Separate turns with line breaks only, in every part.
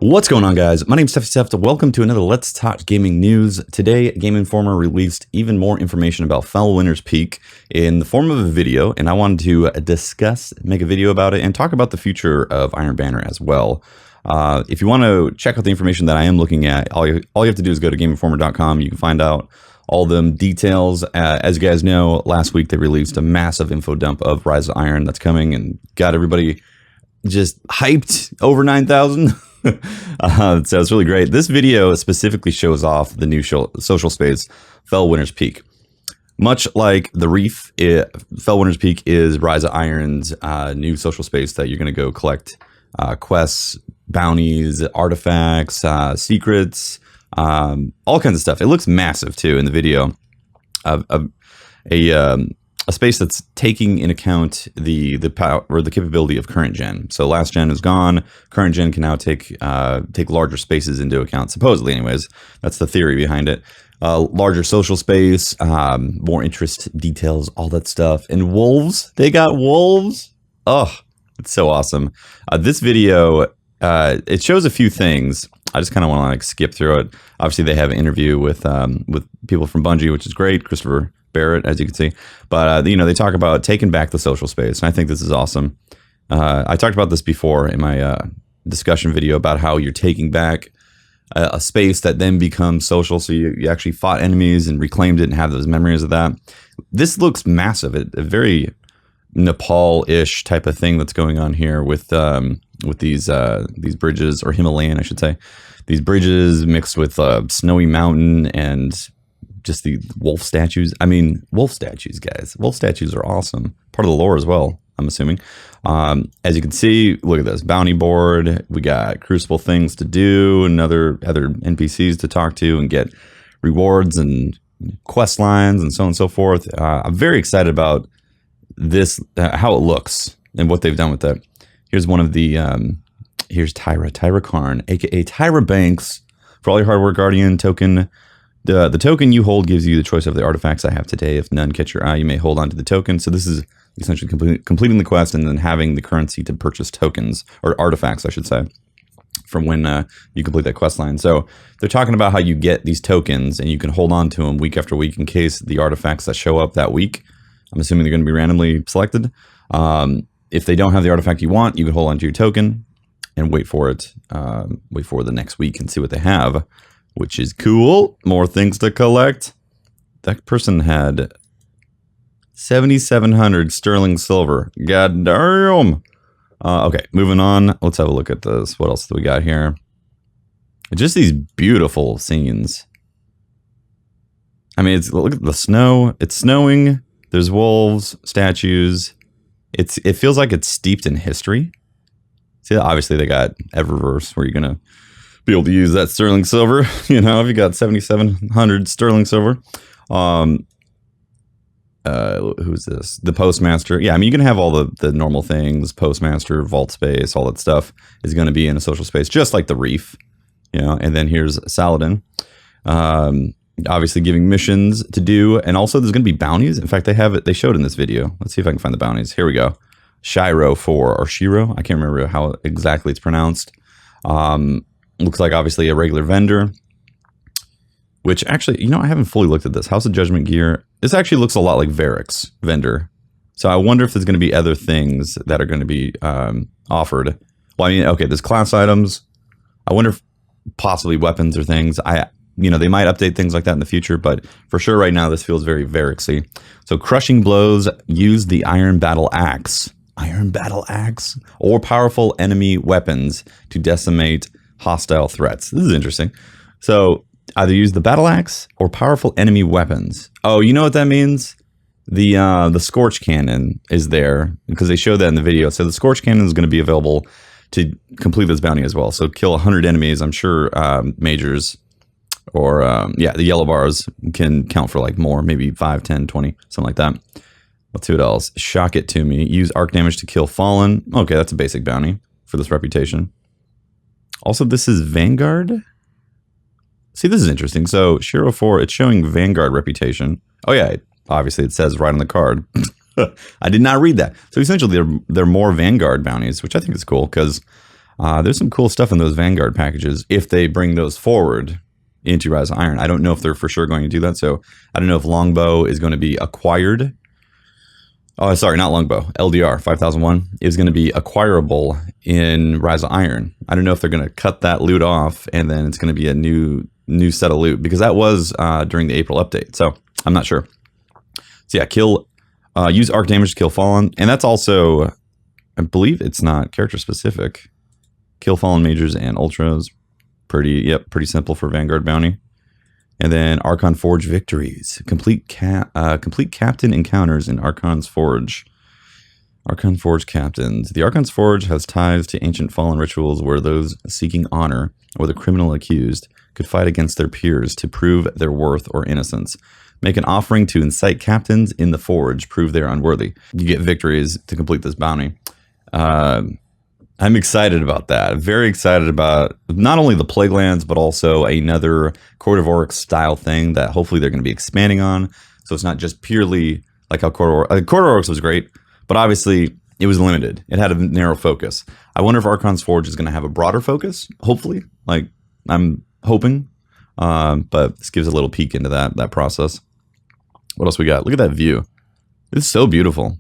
What's going on, guys? My name's teftyteft. Welcome to another Let's Talk Gaming News. Today, Game Informer released even more information about Felwinters Peak in the form of a video, and I wanted to make a video about it, and talk about the future of Iron Banner as well. If you want to check out the information that I am looking at, all you have to do is go to GameInformer.com. You can find out all the details. As you guys know, last week they released a massive info dump of Rise of Iron that's coming and got everybody just hyped over 9,000. So it's really great. This video specifically shows off the new social space, Felwinters Peak. Much like the Reef, Felwinters Peak is Rise of Iron's new social space that you're going to go collect quests, bounties, artifacts, secrets, all kinds of stuff. It looks massive too in the video. A space that's taking in account the power or the capability of current gen. So last gen is gone. Current gen can now take larger spaces into account. Supposedly, anyways, that's the theory behind it. Larger social space, more interest details, all that stuff. And wolves, they got wolves. Oh, it's so awesome. This video, it shows a few things. I just kind of want to like skip through it. Obviously, they have an interview with people from Bungie, which is great. Christopher Barrett, as you can see, but you know, they talk about taking back the social space, and I think this is awesome. I talked about this before in my discussion video about how you're taking back a space that then becomes social. So you actually fought enemies and reclaimed it and have those memories of that. This looks massive. A very Nepal-ish type of thing that's going on here with these bridges, or Himalayan, I should say. These bridges mixed with snowy mountain and just the wolf statues. I mean, wolf statues, guys. Wolf statues are awesome. Part of the lore as well, I'm assuming. As you can see, look at this bounty board. We got crucible things to do, and other NPCs to talk to and get rewards and quest lines and so on and so forth. I'm very excited about this, how it looks and what they've done with that. Here's one of the, here's Tyra Karn, aka Tyra Banks. For all your hardware guardian token, the token you hold gives you the choice of the artifacts I have today. If none catch your eye, you may hold on to the token. So this is essentially completing the quest and then having the currency to purchase tokens, or artifacts, I should say, from when you complete that quest line. So they're talking about how you get these tokens and you can hold on to them week after week in case the artifacts that show up that week, I'm assuming they're going to be randomly selected. If they don't have the artifact you want, you can hold on to your token and wait for it. Wait for the next week and see what they have, which is cool. More things to collect. That person had 7,700 sterling silver. God damn. Okay, moving on. Let's have a look at this. What else do we got here? Just these beautiful scenes. I mean, look at the snow. It's snowing. There's wolves, statues. It feels like it's steeped in history. See, obviously they got Eververse where you're gonna be able to use that sterling silver. You know, if you got 7,700 sterling silver. Who's this? The Postmaster. Yeah, I mean, you can have all the normal things. Postmaster, vault space, all that stuff is going to be in a social space, just like the Reef. You know, and then here's Saladin. Obviously giving missions to do, and also there's going to be bounties. In fact, they have it. They showed in this video. Let's see if I can find the bounties. Here we go. Shiro 4 or Shiro. I can't remember how exactly it's pronounced. Looks like obviously a regular vendor, which actually, you know, I haven't fully looked at this. House of Judgment gear. This actually looks a lot like Varric's vendor. So I wonder if there's going to be other things that are going to be offered. Well, I mean, okay, there's class items. I wonder if possibly weapons or things. You know, they might update things like that in the future, but for sure right now, this feels very Varric-y. So crushing blows, use the Iron Battle Axe. Iron Battle Axe? Or powerful enemy weapons to decimate hostile threats. This is interesting. So either use the battle axe or powerful enemy weapons. Oh, you know what that means? The Scorch Cannon is there because they showed that in the video. So the Scorch Cannon is going to be available to complete this bounty as well. So kill 100 enemies. I'm sure majors or yeah, the yellow bars can count for like more, maybe 5, 10, 20, something like that. Let's see what else. Shock it to me. Use arc damage to kill fallen. Okay, that's a basic bounty for this reputation. Also, this is Vanguard. See, this is interesting. So Shiro 4, it's showing Vanguard reputation. Oh yeah, obviously it says right on the card. I did not read that. So essentially, they're more Vanguard bounties, which I think is cool because There's some cool stuff in those Vanguard packages if they bring those forward into Rise of Iron. I don't know if they're for sure going to do that, so I don't know if Longbow is going to be acquired. Oh, sorry, not Longbow. LDR 5001 is going to be acquirable in Rise of Iron. I don't know if they're going to cut that loot off and then it's going to be a new set of loot, because that was during the April update, so I'm not sure. So yeah, use arc damage to kill Fallen, and that's also, I believe it's not character specific. Kill Fallen Majors and Ultras. Pretty simple for Vanguard bounty. And then Archon Forge victories. Complete captain encounters in Archon's Forge. Archon Forge captains. The Archon's Forge has ties to ancient fallen rituals where those seeking honor or the criminal accused could fight against their peers to prove their worth or innocence. Make an offering to incite captains in the Forge, prove they're unworthy. You get victories to complete this bounty. I'm excited about that. Very excited about not only the Plaguelands, but also another Court of Oryx style thing that hopefully they're going to be expanding on. So it's not just purely like how Court of Oryx was great, but obviously it was limited. It had a narrow focus. I wonder if Archon's Forge is going to have a broader focus, hopefully. Like, I'm hoping. But this gives a little peek into that process. What else we got? Look at that view. It's so beautiful.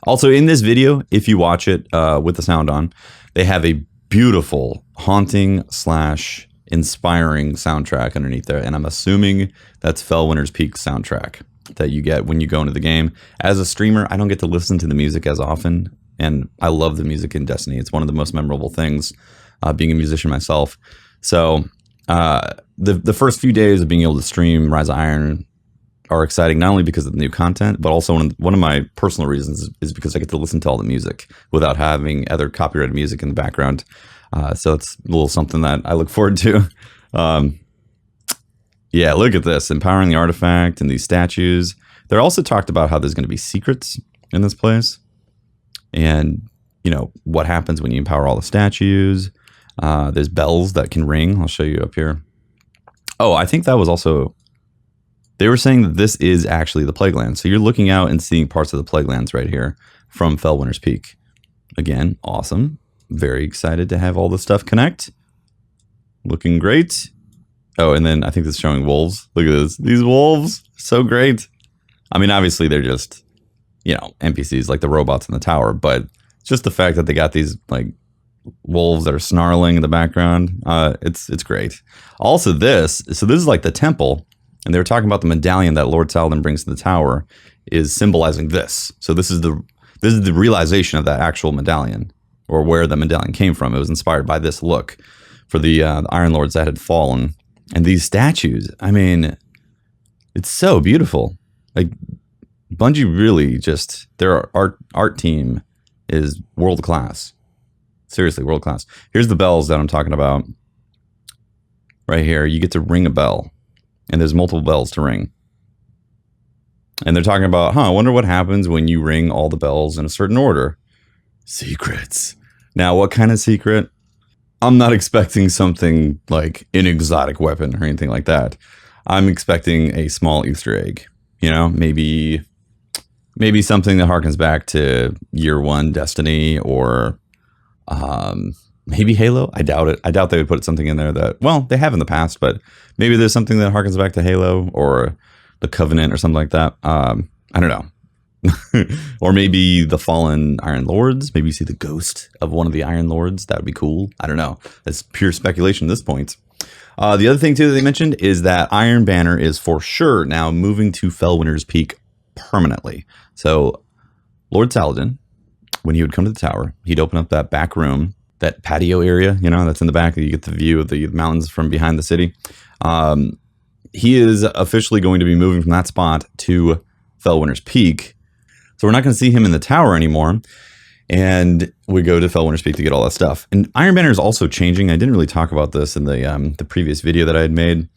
Also, in this video, if you watch it with the sound on, they have a beautiful, haunting / inspiring soundtrack underneath there. And I'm assuming that's Felwinters Peak soundtrack that you get when you go into the game. As a streamer, I don't get to listen to the music as often. And I love the music in Destiny. It's one of the most memorable things, being a musician myself. So the first few days of being able to stream Rise of Iron are exciting, not only because of the new content, but also one of my personal reasons is because I get to listen to all the music without having other copyrighted music in the background. So it's a little something that I look forward to. Yeah, look at this, empowering the artifact and these statues. They're also talked about how there's going to be secrets in this place, and you know what happens when you empower all the statues. There's bells that can ring. I'll show you up here. Oh, I think that was also. They were saying that this is actually the Plaguelands. So you're looking out and seeing parts of the Plaguelands right here from Felwinters Peak. Again, awesome. Very excited to have all this stuff connect. Looking great. Oh, and then I think this is showing wolves. Look at this. These wolves, so great. I mean, obviously they're just, you know, NPCs like the robots in the tower, but just the fact that they got these like wolves that are snarling in the background, it's great. Also this is like the temple. And they were talking about the medallion that Lord Saladin brings to the tower is symbolizing this. So this is the realization of that actual medallion, or where the medallion came from. It was inspired by this look for the Iron Lords that had fallen. And these statues, I mean, it's so beautiful. Like Bungie really just, their art team is world class. Seriously, world class. Here's the bells that I'm talking about. Right here, you get to ring a bell. And there's multiple bells to ring. And they're talking about, I wonder what happens when you ring all the bells in a certain order. Secrets. Now, what kind of secret? I'm not expecting something like an exotic weapon or anything like that. I'm expecting a small Easter egg. You know, maybe something that harkens back to Year 1 Destiny, or maybe Halo. I doubt it. I doubt they would put something in there that, well, they have in the past, but maybe there's something that harkens back to Halo or the Covenant or something like that. I don't know. Or maybe the fallen Iron Lords. Maybe you see the ghost of one of the Iron Lords. That would be cool. I don't know. That's pure speculation at this point. The other thing, too, that they mentioned is that Iron Banner is for sure now moving to Felwinters Peak permanently. So Lord Saladin, when he would come to the tower, he'd open up that back room, that patio area, you know, that's in the back. You get the view of the mountains from behind the city. He is officially going to be moving from that spot to Felwinters Peak. So we're not going to see him in the tower anymore. And we go to Felwinters Peak to get all that stuff. And Iron Banner is also changing. I didn't really talk about this in the previous video that I had made.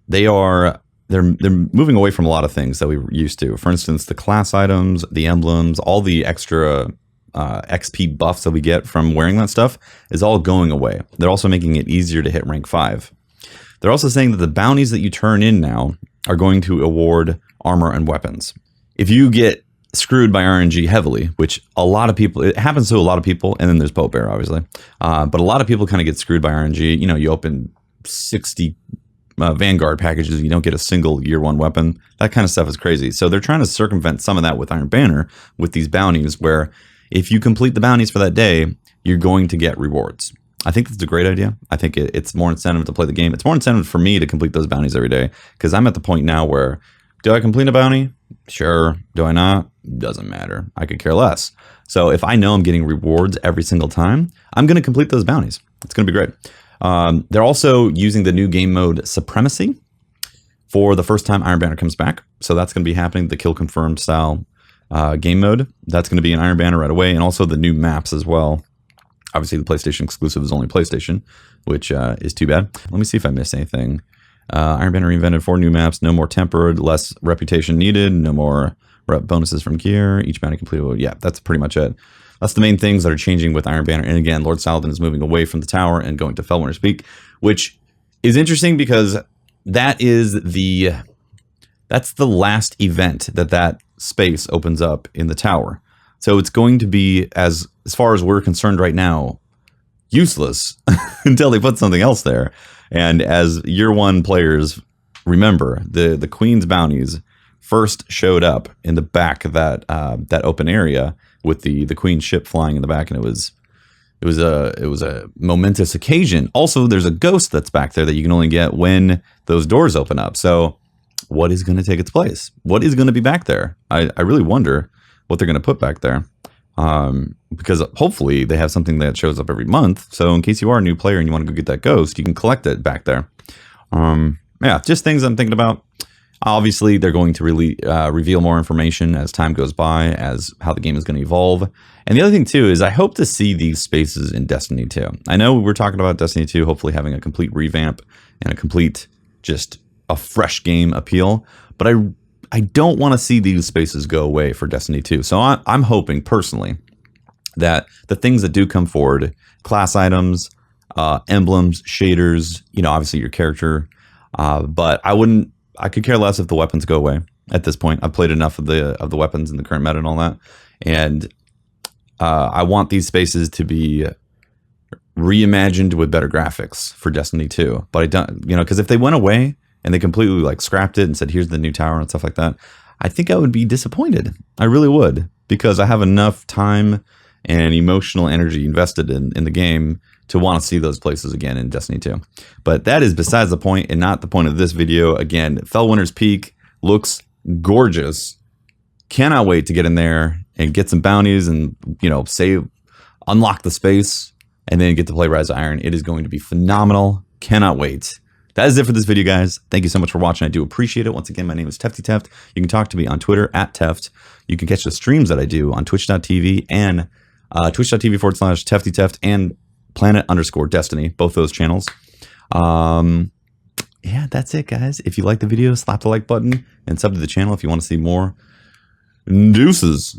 They're moving away from a lot of things that we were used to. For instance, the class items, the emblems, all the extra XP buffs that we get from wearing that stuff is all going away. They're also making it easier to hit rank 5. They're also saying that the bounties that you turn in now are going to award armor and weapons. If you get screwed by RNG heavily, which a lot of people, it happens to a lot of people, and then there's Pope Bear, obviously. But a lot of people kind of get screwed by RNG. You know, you open 60 Vanguard packages, you don't get a single year one weapon. That kind of stuff is crazy. So they're trying to circumvent some of that with Iron Banner, with these bounties, where if you complete the bounties for that day, you're going to get rewards. I think that's a great idea. I think it's more incentive to play the game. It's more incentive for me to complete those bounties every day, because I'm at the point now where, do I complete a bounty? Sure. Do I not? Doesn't matter. I could care less. So if I know I'm getting rewards every single time, I'm going to complete those bounties. It's going to be great. They're also using the new game mode Supremacy for the first time Iron Banner comes back. So that's going to be happening, the kill confirmed style game mode. That's going to be in Iron Banner right away, and also the new maps as well. Obviously, the PlayStation exclusive is only PlayStation, which is too bad. Let me see if I missed anything. Iron Banner reinvented 4 new maps. No more tempered, less reputation needed. No more rep bonuses from gear. Each bounty completed. Yeah, that's pretty much it. That's the main things that are changing with Iron Banner. And again, Lord Saladin is moving away from the tower and going to Felwinters Peak, which is interesting because that's the last event that space opens up in the tower. So it's going to be, as far as we're concerned right now, useless until they put something else there. And as year one players remember, the Queen's bounties first showed up in the back of that open area with the Queen's ship flying in the back, and it was a momentous occasion. Also, there's a ghost that's back there that you can only get when those doors open up. So what is going to take its place? What is going to be back there? I really wonder what they're going to put back there, because hopefully they have something that shows up every month. So in case you are a new player and you want to go get that ghost, you can collect it back there. Yeah, just things I'm thinking about. Obviously, they're going to really reveal more information as time goes by, as how the game is going to evolve. And the other thing, too, is I hope to see these spaces in Destiny 2. I know we're talking about Destiny 2 hopefully having a complete revamp and a complete, just a fresh game appeal. But I don't want to see these spaces go away for Destiny 2. So I'm hoping, personally, that the things that do come forward, class items, emblems, shaders, you know, obviously your character, but I could care less if the weapons go away at this point. I've played enough of the weapons in the current meta and all that. And I want these spaces to be reimagined with better graphics for Destiny 2. But I don't, you know, because if they went away and they completely like scrapped it and said, here's the new tower and stuff like that, I think I would be disappointed. I really would, because I have enough time and emotional energy invested in the game to want to see those places again in Destiny 2. But that is besides the point and not the point of this video. Again, Felwinters Peak looks gorgeous. Cannot wait to get in there and get some bounties and, you know, unlock the space and then get to play Rise of Iron. It is going to be phenomenal. Cannot wait. That is it for this video, guys. Thank you so much for watching. I do appreciate it. Once again, my name is teftyteft. You can talk to me on Twitter @teft. You can catch the streams that I do on twitch.tv and twitch.tv/teftyteft and planet_destiny, both those channels. Yeah, that's it, guys. If you like the video, slap the like button and sub to the channel if you want to see more. Deuces.